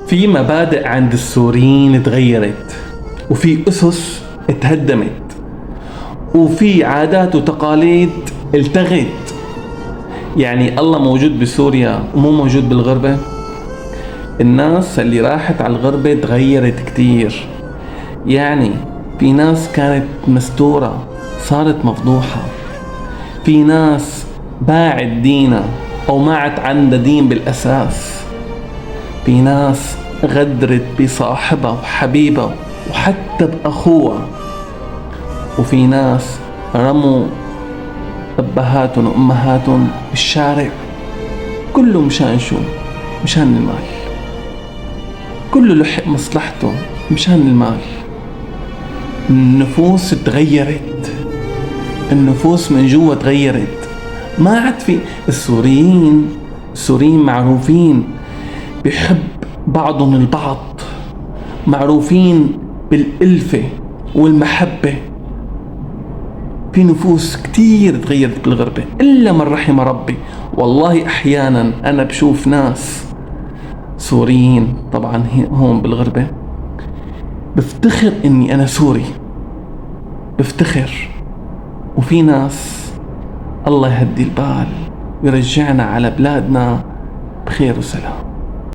في مبادئ عند السوريين تغيرت، وفي أسس اتهدمت، وفي عادات وتقاليد التغت. يعني الله موجود بسوريا ومو موجود بالغربة. الناس اللي راحت على الغربة تغيرت كتير. يعني في ناس كانت مستورة صارت مفضوحة، في ناس باعت دينها أو ما عاد عندها دين بالأساس، في ناس غدرت بصاحبها وحبيبها وحتى بأخوها، وفي ناس رموا أبهاتهم وأمهاتهم بالشارع. كله مشان شو؟ مشان المال. كله لحق مصلحته مشان المال. النفوس تغيرت، النفوس من جوا تغيرت. ما عاد في السوريين معروفين بحب بعضهم البعض، معروفين بالألفة والمحبة. في نفوس كتير تغيرت بالغربة إلا من رحم ربي. والله أحيانا أنا بشوف ناس سوريين طبعا هون بالغربة، بفتخر إني أنا سوري، بفتخر. وفي ناس الله يهدي البال ويرجعنا على بلادنا بخير وسلام.